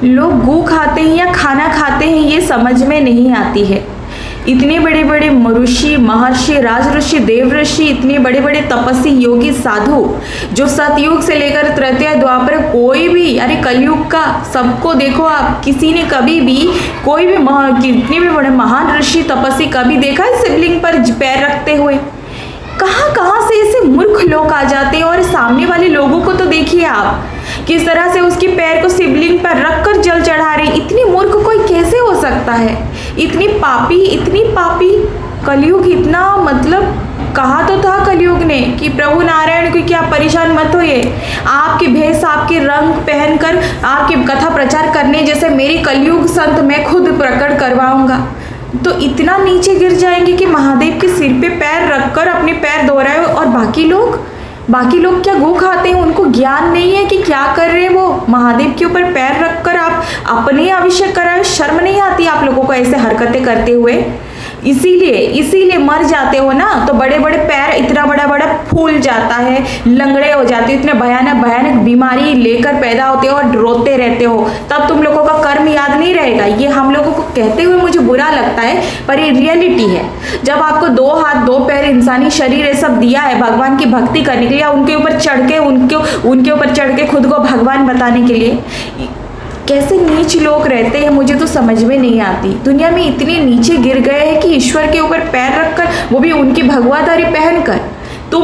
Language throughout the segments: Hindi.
लोग गू खाते हैं या खाना खाते हैं ये समझ में नहीं आती है। इतने बड़े बड़े ऋषि, महर्षि, राज ऋषि, देव ऋषि, इतने बड़े बड़े तपस्वी, योगी, साधु, जो सतयुग से लेकर तृतीय द्वापर, कोई भी, अरे कलयुग का सबको देखो आप, किसी ने कभी भी कोई भी कितने भी बड़े महान ऋषि तपस्वी कभी देखा है शिवलिंग पर पैर रखते हुए? कहाँ कहाँ से ऐसे मूर्ख लोग आ जाते हैं। और सामने वाले लोगों को तो देखिए आप, किस तरह से उसके पैर को शिवलिंग पर रखकर जल चढ़ा रहे। इतनी मूर्ख कोई कैसे हो सकता है? इतनी पापी कलयुग इतना, मतलब कहा तो था कलयुग ने कि प्रभु नारायण को क्या परेशान मत होइए, आपके भेष, आपके रंग पहनकर आपकी कथा प्रचार करने जैसे मेरी कलयुग संत मैं खुद प्रकट करवाऊंगा। तो इतना नीचे गिर जाएंगे कि महादेव के सिर पे पैर रखकर अपने पैर धो रहे हो। और बाकी लोग क्या गो खाते हैं? उनको ज्ञान नहीं है कि क्या कर रहे हैं वो। महादेव के ऊपर पैर रखकर आप अपने अभिषेक कराए, शर्म नहीं आती आप लोगों को ऐसे हरकतें करते हुए? इसीलिए मर जाते हो ना, तो बड़े बड़े पैर इतना बड़ा फूल जाता है, लंगड़े हो जाते हो, इतने भयानक बीमारी लेकर पैदा होते हो और रोते रहते हो। तब तुम लोगों का कर्म याद नहीं रहेगा। ये हम लोगों को कहते हुए मुझे बुरा लगता है, पर ये रियलिटी है। जब आपको 2 हाथ 2 पैर इंसानी शरीर ये सब दिया है भगवान की भक्ति करने के लिए, उनके ऊपर चढ़ के खुद को भगवान बताने के लिए, कैसे नीच लोग रहते हैं मुझे तो समझ में नहीं आती। दुनिया में इतने नीचे गिर गए हैं कि ईश्वर के ऊपर पैर रखकर, वो भी उनकी भगवाधारी पहनकर, तुम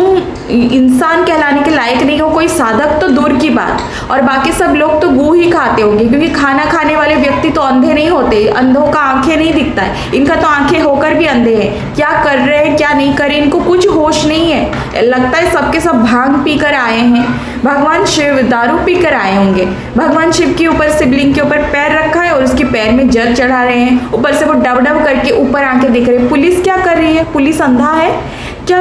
इंसान कहलाने के लायक नहीं हो। कोई साधक तो दूर की बात, और बाकी सब लोग तो गू ही खाते होंगे, क्योंकि खाना खाने वाले व्यक्ति तो अंधे नहीं होते। अंधों का आंखें नहीं दिखता है, इनका तो आंखें होकर भी अंधे हैं। क्या कर रहे हैं क्या नहीं कर रहे इनको कुछ होश नहीं है। लगता है सबके सब भांग पीकर आए हैं। भगवान शिव दारू पीकर आए होंगे। भगवान शिव के ऊपर शिवलिंग के ऊपर पैर रखा है और उसके पैर में जल चढ़ा रहे हैं। ऊपर से वो डब करके ऊपर आंखें दिख रहे हैं। पुलिस क्या कर रही है? पुलिस अंधा है क्या?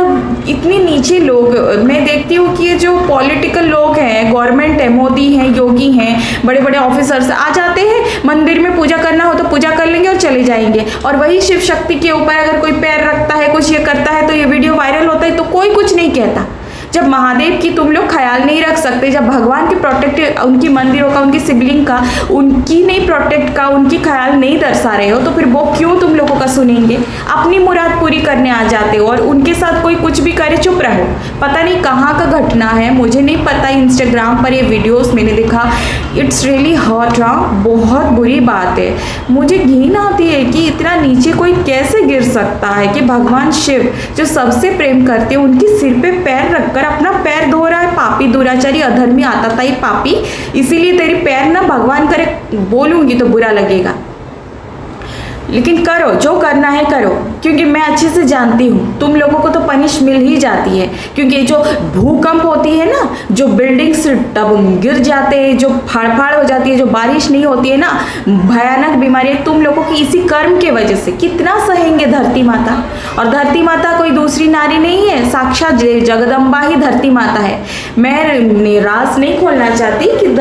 इतने नीचे लोग मैं देखती हूँ कि ये जो पॉलिटिकल लोग हैं, गवर्नमेंट है, मोदी हैं, योगी हैं, बड़े बड़े ऑफिसर्स आ जाते हैं, मंदिर में पूजा करना हो तो पूजा कर लेंगे और चले जाएंगे। और वही शिव शक्ति के ऊपर अगर कोई पैर रखता है, कुछ ये करता है, तो ये वीडियो वायरल होता है तो कोई कुछ नहीं कहता। जब महादेव की तुम लोग ख्याल नहीं रख सकते, जब भगवान के प्रोटेक्ट, उनकी मंदिरों का, उनकी शिवलिंग का, उनकी नहीं प्रोटेक्ट का, उनकी ख्याल नहीं दर्शा रहे हो, तो फिर वो क्यों तुम लोगों का सुनेंगे? अपनी मुराद पूरी करने आ जाते हो और उनके साथ कोई कुछ भी करे चुप रहो। पता नहीं कहाँ का घटना है, मुझे नहीं पता। इंस्टाग्राम पर ये वीडियोस मैंने देखा, इट्स रियली हॉट। बहुत बुरी बात है। मुझे घिन आती है कि इतना नीचे कोई कैसे गिर सकता है कि भगवान शिव जो सबसे प्रेम करते हैं उनके सिर पे पैर रखकर अपना पैर धो रहा है। पापी, दुराचारी, अधर्मी, आताताई, पापी। इसीलिए तेरी पैर ना भगवान करे, बोलूंगी तो बुरा लगेगा, लेकिन करो जो करना है करो, क्योंकि मैं अच्छे से जानती हूँ तुम लोगों को तो पनिश मिल ही जाती है। क्योंकि जो भूकंप होती है ना, जो बिल्डिंग्स तब गिर जाते हैं, जो फाड़ हो जाती है, जो बारिश नहीं होती है ना, भयानक बीमारी तुम लोगों की इसी कर्म के वजह से कितना सहेंगे धरती माता। और धरती माता कोई दूसरी नारी नहीं है, साक्षात जगदम्बा ही धरती माता है। मैं राज नहीं खोलना चाहती कि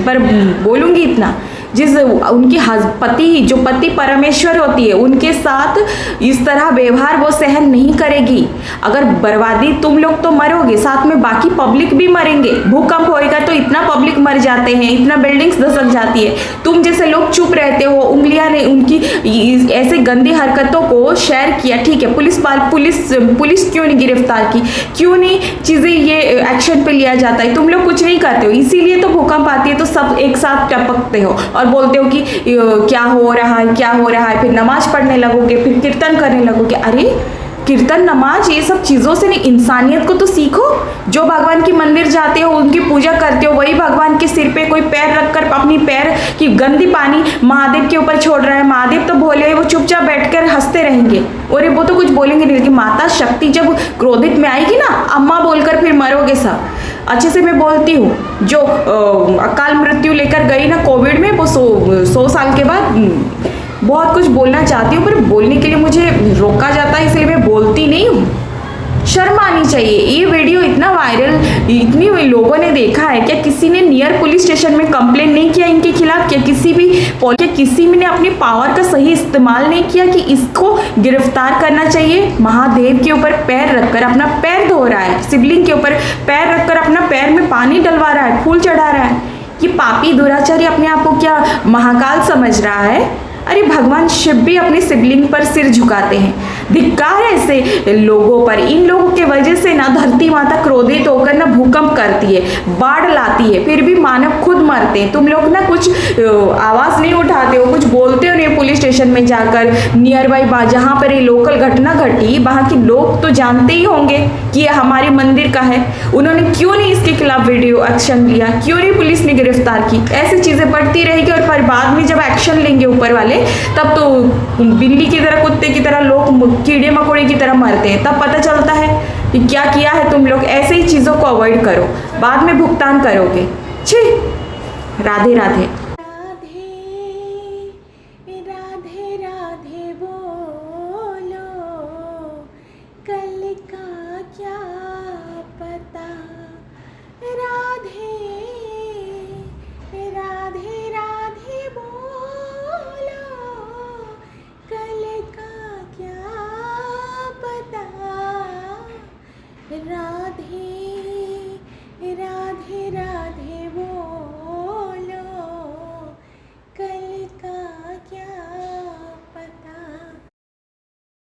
पर बोलूंगी इतना, जिस उनकी पति, जो पति परमेश्वर होती है, उनके साथ इस तरह व्यवहार वो सहन नहीं करेगी। अगर बर्बादी, तुम लोग तो मरोगे, साथ में बाकी पब्लिक भी मरेंगे। भूकंप होएगा तो इतना पब्लिक मर जाते हैं, इतना बिल्डिंग्स धसक जाती है। तुम जैसे लोग चुप रहते हो, उंगलियां ने उनकी ऐसे गंदी हरकतों को शेयर किया, ठीक है, पुलिस क्यों नहीं गिरफ्तार की, क्यों नहीं चीजें ये एक्शन पे लिया जाता है? तुम लोग कुछ नहीं करते हो, इसीलिए तो भूकंप आती है तो सब एक साथ टपकते हो और बोलते हो कि क्या हो रहा है, फिर नमाज पढ़ने लगोगे, फिर कीर्तन करने लगोगे। अरे कीर्तन, नमाज, ये सब चीज़ों से नहीं, इंसानियत को तो सीखो। जो भगवान की मंदिर जाते हो, उनकी पूजा करते हो, वही भगवान के सिर पे कोई पैर रखकर अपनी पैर की गंदी पानी महादेव के ऊपर छोड़ रहा है। महादेव तो भोले, वो चुपचाप बैठकर हंसते रहेंगे और वो तो कुछ बोलेंगे नहीं। लेकिन माता शक्ति जब क्रोधित में आएगी ना, अम्मा बोलकर फिर मरोगे सब। अच्छे से मैं बोलती हूँ, जो अकाल मृत्यु लेकर गई ना कोविड में, वो 100 साल के बाद बहुत कुछ बोलना चाहती हूँ, पर बोलने के लिए मुझे रोका जाता है, इसलिए मैं बोलती नहीं हूँ। शर्म आनी चाहिए। ये वीडियो इतना वायरल, इतनी लोगों ने देखा है, क्या किसी ने नियर पुलिस स्टेशन में कंप्लेंट नहीं किया इनके खिलाफ? क्या किसी ने अपनी पावर का सही इस्तेमाल नहीं किया कि इसको गिरफ्तार करना चाहिए? महादेव के ऊपर पैर रखकर अपना पैर धो रहा है, शिवलिंग के ऊपर पैर रखकर अपना पैर में पानी डलवा रहा है, फूल चढ़ा रहा है। ये पापी दुराचारी अपने आप को क्या महाकाल समझ रहा है? अरे भगवान शिव भी अपने शिवलिंग पर सिर झुकाते हैं। धिक्कार है ऐसे लोगों पर। इन लोगों के वजह से ना धरती माता क्रोधित होकर ना भूकंप करती है, बाढ़ लाती है, फिर भी मानव खुद मरते हैं। तुम लोग ना कुछ आवाज़ नहीं उठाते हो, कुछ बोलते हो नहीं पुलिस स्टेशन में जाकर। नियर बाई जहाँ पर ये लोकल घटना घटी वहाँ के लोग तो जानते ही होंगे कि ये हमारे मंदिर का है। उन्होंने क्यों नहीं इसके खिलाफ वीडियो एक्शन लिया? क्यों नहीं पुलिस ने गिरफ्तार की? ऐसी चीज़ें बढ़ती रहेगी और फिर बाद में जब एक्शन लेंगे ऊपर वाले, तब तो बिल्ली की तरह, कुत्ते की तरह, लोग कीड़े मकोड़े की तरह मरते हैं। तब पता चलता है कि क्या किया है तुम लोग। ऐसे ही चीज़ों को अवॉइड करो, बाद में भुगतान करोगे। छी, राधे राधे।